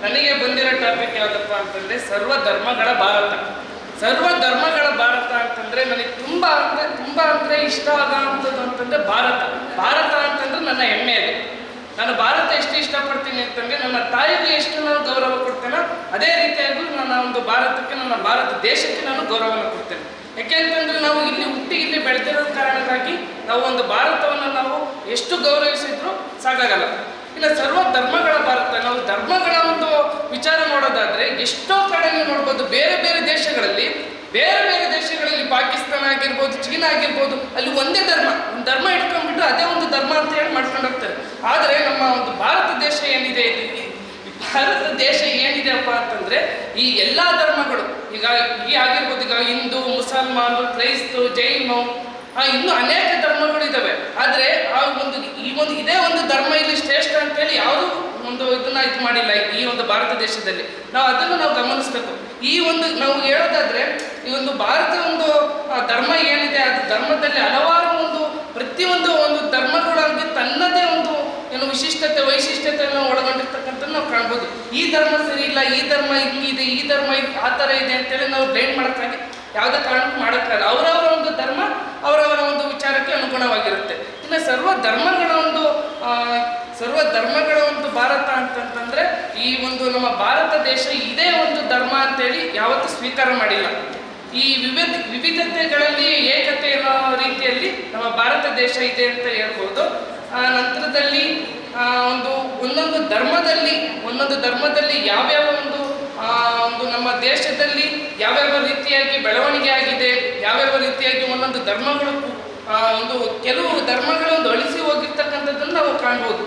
ನನಗೆ ಬಂದಿರೋ ಟಾಪಿಕ್ ಯಾವುದಪ್ಪ ಅಂತಂದರೆ ಸರ್ವ ಧರ್ಮಗಳ ಭಾರತ. ಸರ್ವ ಧರ್ಮಗಳ ಭಾರತ ಅಂತಂದರೆ ನನಗೆ ತುಂಬ ಅಂದರೆ ಇಷ್ಟ ಆಗೋಂಥದ್ದು ಅಂತಂದರೆ ಭಾರತ ಅಂತಂದರೆ ನನ್ನ ಹೆಮ್ಮೆ ಅದು. ನಾನು ಭಾರತ ಎಷ್ಟು ಇಷ್ಟಪಡ್ತೀನಿ ಅಂತಂದರೆ ನನ್ನ ತಾಯಿಗೆ ಎಷ್ಟು ನಾನು ಗೌರವ ಕೊಡ್ತೇನೋ ಅದೇ ರೀತಿಯಾಗಿ ನನ್ನ ಒಂದು ಭಾರತಕ್ಕೆ, ನನ್ನ ಭಾರತ ದೇಶಕ್ಕೆ ನಾನು ಗೌರವವನ್ನು ಕೊಡ್ತೇನೆ. ಯಾಕೆಂತಂದರೆ ನಾವು ಇಲ್ಲಿ ಹುಟ್ಟಿ ಇಲ್ಲಿ ಬೆಳೆದಿರೋ ಕಾರಣಕ್ಕಾಗಿ ನಾವು ಒಂದು ಭಾರತವನ್ನು ನಾವು ಎಷ್ಟು ಗೌರವಿಸಿದ್ರೂ ಸಾಕಾಗಲ್ಲ. ಇನ್ನು ಸರ್ವ ಧರ್ಮಗಳ ಭಾರತ, ನಾವು ಧರ್ಮಗಳ ಒಂದು ವಿಚಾರ ನೋಡೋದಾದರೆ ಎಷ್ಟೋ ಕಡೆ ನೋಡ್ಬೋದು. ಬೇರೆ ಬೇರೆ ದೇಶಗಳಲ್ಲಿ ಪಾಕಿಸ್ತಾನ ಆಗಿರ್ಬೋದು, ಚೀನಾ ಆಗಿರ್ಬೋದು, ಅಲ್ಲಿ ಒಂದೇ ಒಂದು ಧರ್ಮ ಇಟ್ಕೊಂಡ್ಬಿಟ್ಟು ಅದೇ ಒಂದು ಧರ್ಮ ಅಂತ ಹೇಳಿ ಮಾಡ್ಕೊಂಡು ಹೋಗ್ತಾರೆ. ಆದರೆ ನಮ್ಮ ಒಂದು ಭಾರತ ದೇಶ ಏನಿದೆ, ಭಾರತ ದೇಶ ಏನಿದೆಯಪ್ಪ ಅಂತಂದರೆ ಈ ಎಲ್ಲ ಧರ್ಮಗಳು ಈಗ ಆಗಿರ್ಬೋದು. ಈಗ ಹಿಂದೂ, ಮುಸಲ್ಮಾನು, ಕ್ರೈಸ್ತು, ಜೈನು, ಇನ್ನೂ ಅನೇಕ ಧರ್ಮಗಳಿದ್ದಾವೆ. ಆದರೆ ಇದೇ ಒಂದು ಧರ್ಮ ಇಲ್ಲಿ ಶ್ರೇಷ್ಠ ಅಂತೇಳಿ ಯಾವುದೂ ಒಂದು ಇದನ್ನ ಇದು ಮಾಡಿಲ್ಲ ಈ ಒಂದು ಭಾರತ ದೇಶದಲ್ಲಿ. ಅದನ್ನು ನಾವು ಗಮನಿಸ್ಬೇಕು. ನಾವು ಹೇಳೋದಾದ್ರೆ ಈ ಒಂದು ಭಾರತ ಒಂದು ಧರ್ಮ ಏನಿದೆ, ಅದು ಧರ್ಮದಲ್ಲಿ ಹಲವಾರು ಪ್ರತಿಯೊಂದು ಧರ್ಮಗಳಾಗಿ ತನ್ನದೇ ಒಂದು ವೈಶಿಷ್ಟ್ಯತೆಯನ್ನು ಒಳಗೊಂಡಿರ್ತಕ್ಕಂಥ ನಾವು ಕಾಣ್ಬೋದು. ಈ ಧರ್ಮ ಸರಿ ಇಲ್ಲ, ಈ ಧರ್ಮ ಹಿಂಗಿದೆ, ಈ ಧರ್ಮ ಆ ಥರ ಇದೆ ಅಂತೇಳಿ ನಾವು ಬ್ಲೇಮ್ ಮಾಡೋಕ್ಕಾಗಿ ಯಾವುದೇ ಕಾರಣಕ್ಕೂ ಮಾಡೋಕ್ಕಾಗಲ್ಲ. ಅವರವರ ಒಂದು ಧರ್ಮ ಅವರವರ ಒಂದು ವಿಚಾರಕ್ಕೆ ಅನುಗುಣವಾಗಿರುತ್ತೆ. ಇನ್ನು ಸರ್ವ ಧರ್ಮಗಳ ಒಂದು ಭಾರತ ಅಂತಂತಂದ್ರೆ ಈ ಒಂದು ನಮ್ಮ ಭಾರತ ದೇಶ ಇದೇ ಒಂದು ಧರ್ಮ ಅಂತೇಳಿ ಯಾವತ್ತೂ ಸ್ವೀಕಾರ ಮಾಡಿಲ್ಲ. ಈ ವಿವಿಧತೆಗಳಲ್ಲಿ ಏಕತೆ ಅನ್ನೋ ರೀತಿಯಲ್ಲಿ ನಮ್ಮ ಭಾರತ ದೇಶ ಇದೆ ಅಂತ ಹೇಳ್ಬೋದು. ನಂತರದಲ್ಲಿ ಒಂದೊಂದು ಧರ್ಮದಲ್ಲಿ ಯಾವ್ಯಾವ ಒಂದು ನಮ್ಮ ದೇಶದಲ್ಲಿ ಯಾವ್ಯಾವ ರೀತಿಯಾಗಿ ಬೆಳವಣಿಗೆ ಆಗಿದೆ, ಯಾವ್ಯಾವ ರೀತಿಯಾಗಿ ಒಂದೊಂದು ಧರ್ಮಗಳು ಕೆಲವು ಧರ್ಮಗಳು ಅಳಿಸಿ ಹೋಗಿರ್ತಕ್ಕಂಥದ್ದನ್ನು ನಾವು ಕಾಣ್ಬೋದು.